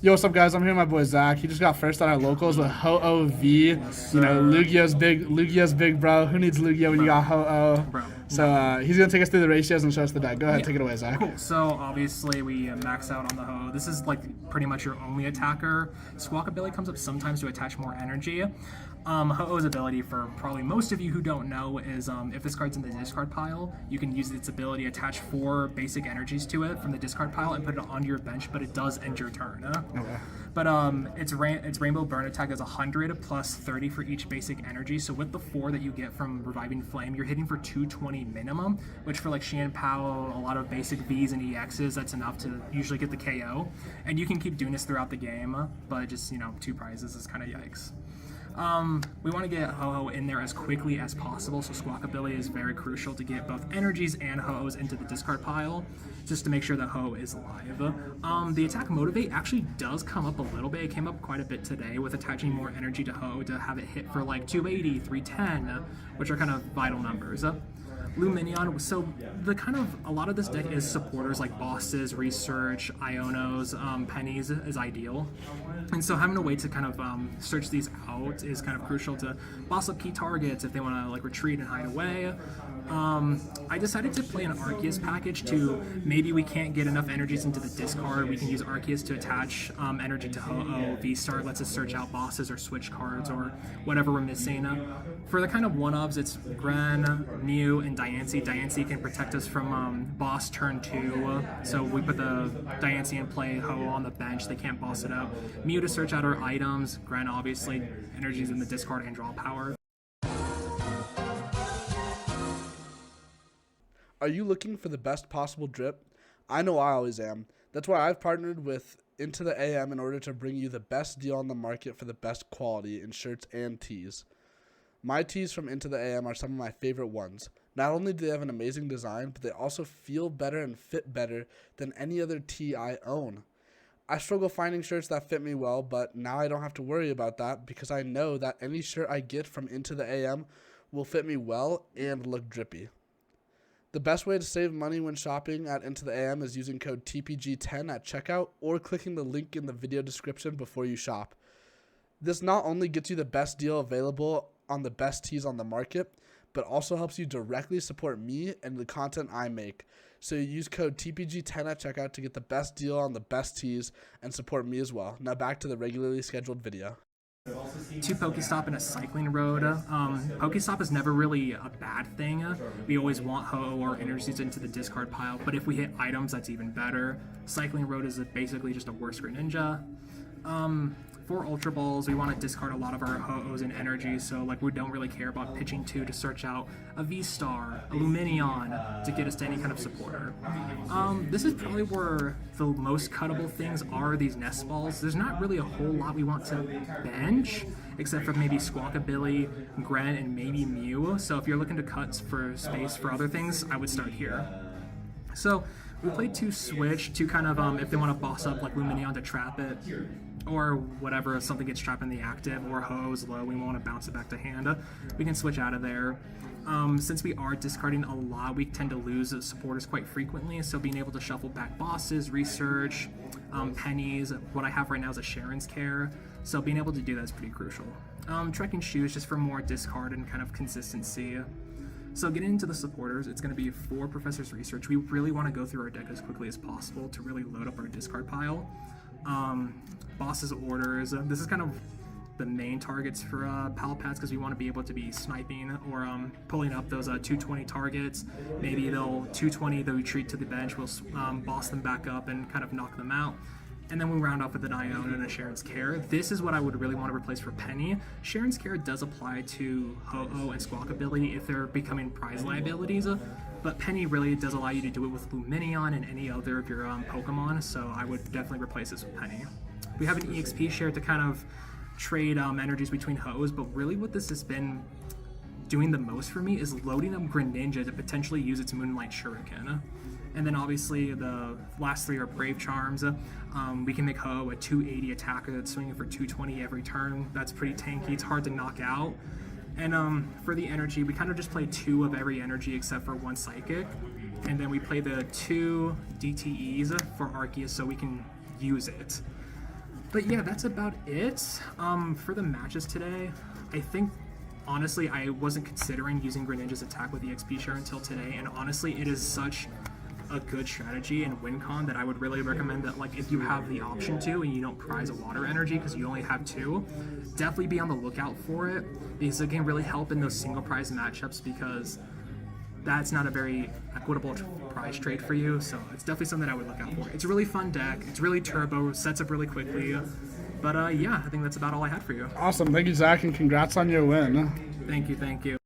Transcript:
Yo, what's up, guys? I'm here with my boy Zach. He just got first on our locals with Ho-Oh V. You know, Lugia's big bro. Who needs Lugia when you got Ho-Oh? Bro. So he's gonna take us through the ratios and show us the deck. Go ahead, take it away, Zach. Cool. So obviously we max out on the Ho. This is like pretty much your only attacker. Squawkabilly comes up sometimes to attach more energy. Ho-Oh's ability, for probably most of you who don't know, is if this card's in the discard pile, you can use its ability to attach 4 basic energies to it from the discard pile and put it onto your bench, but it does end your turn. Okay. But its Rainbow Burn attack is 100 plus 30 for each basic energy. So with the 4 that you get from Reviving Flame, you're hitting for 220 minimum, which for like Shan Pao, a lot of basic Vs and EXs, that's enough to usually get the KO. And you can keep doing this throughout the game, but just, 2 prizes is kind of yikes. We want to get Ho-Oh in there as quickly as possible, so Squawkabilly is very crucial to get both energies and Ho-Ohs into the discard pile, just to make sure that Ho-Oh is alive. The attack Motivate actually does come up a little bit. It came up quite a bit today with attaching more energy to Ho-Oh to have it hit for like 280, 310, which are kind of vital numbers. Luminion, so a lot of this deck is supporters like bosses, research, Ionos, pennies is ideal. And so having a way to kind of search these out is kind of crucial to boss up key targets if they want to like retreat and hide away. I decided to play an Arceus package to maybe we can't get enough energies into the discard. We can use Arceus to attach energy to Ho-Oh. V-Star lets us search out bosses or switch cards or whatever we're missing. For the kind of one-ofs, it's Gren, Mew, and Diancie. Diancie can protect us from boss turn 2. So we put the Diancie in play, Ho-Oh on the bench. They can't boss it up. Mew to search out our items. Gren, obviously, energies in the discard and draw power. Are you looking for the best possible drip? I know I always am. That's why I've partnered with Into the AM in order to bring you the best deal on the market for the best quality in shirts and tees. My tees from Into the AM are some of my favorite ones. Not only do they have an amazing design, but they also feel better and fit better than any other tee I own. I struggle finding shirts that fit me well, but now I don't have to worry about that because I know that any shirt I get from Into the AM will fit me well and look drippy. The best way to save money when shopping at Into the AM is using code TPG10 at checkout or clicking the link in the video description before you shop. This not only gets you the best deal available on the best tees on the market, but also helps you directly support me and the content I make. So you use code TPG10 at checkout to get the best deal on the best tees and support me as well. Now back to the regularly scheduled video. 2 Pokestop and a Cycling Road. Pokestop is never really a bad thing. We always want Ho-Oh or energies into the discard pile, but if we hit items, that's even better. Cycling Road is basically just a worse Greninja. For Ultra Balls, we want to discard a lot of our Ho-Ohs and energies, so like we don't really care about pitching 2 to search out a V-Star, a Luminion to get us to any kind of supporter. This is probably where the most cuttable things are these Nest Balls. There's not really a whole lot we want to bench, except for maybe Squawkabilly, Gren, and maybe Mew. So if you're looking to cut for space for other things, I would start here. So we played 2 Switch, to kind of, if they want to boss up like Luminion to trap it, or whatever, if something gets trapped in the active, or Ho-Oh's low, we want to bounce it back to hand, we can switch out of there. Since we are discarding a lot, we tend to lose supporters quite frequently, so being able to shuffle back bosses, research, pennies, what I have right now is a Sharon's Care, so being able to do that is pretty crucial. Trekking Shoes just for more discard and kind of consistency. So getting into the supporters, it's going to be 4 Professor's Research. We really want to go through our deck as quickly as possible to really load up our discard pile. Boss's Orders, this is kind of the main targets for Pal Pads because we want to be able to be sniping or pulling up those 220 targets. Maybe they'll 220, they'll retreat to the bench, we'll boss them back up and kind of knock them out. And then we round off with an Iona and a Sharon's Care. This is what I would really want to replace for Penny. Sharon's Care does apply to Ho-Oh and Squawkabilly if they're becoming prize liabilities, but Penny really does allow you to do it with Luminion and any other of your Pokemon, so I would definitely replace this with Penny. We have an EXP share to kind of trade energies between Ho-Ohs, but really what this has been doing the most for me is loading up Greninja to potentially use its Moonlight Shuriken. And then obviously the last 3 are Brave Charms. We can make Ho a 280 attacker that's swinging for 220 every turn. That's pretty tanky. It's hard to knock out. And for the energy, we kind of just play 2 of every energy except for 1 Psychic. And then we play the 2 DTEs for Arceus so we can use it. But yeah, that's about it. For the matches today, I think honestly I wasn't considering using Greninja's attack with EXP share until today, and honestly it is such a good strategy in WinCon that I would really recommend that, like, if you have the option to and you don't prize a water energy because you only have 2, definitely be on the lookout for it, because it can really help in those single prize matchups, because that's not a very equitable prize trade for you. So it's definitely something I would look out for. It's a really fun deck. It's really turbo, sets up really quickly. But yeah, I think that's about all I had for you. Awesome. Thank you, Zach, and congrats on your win. Thank you.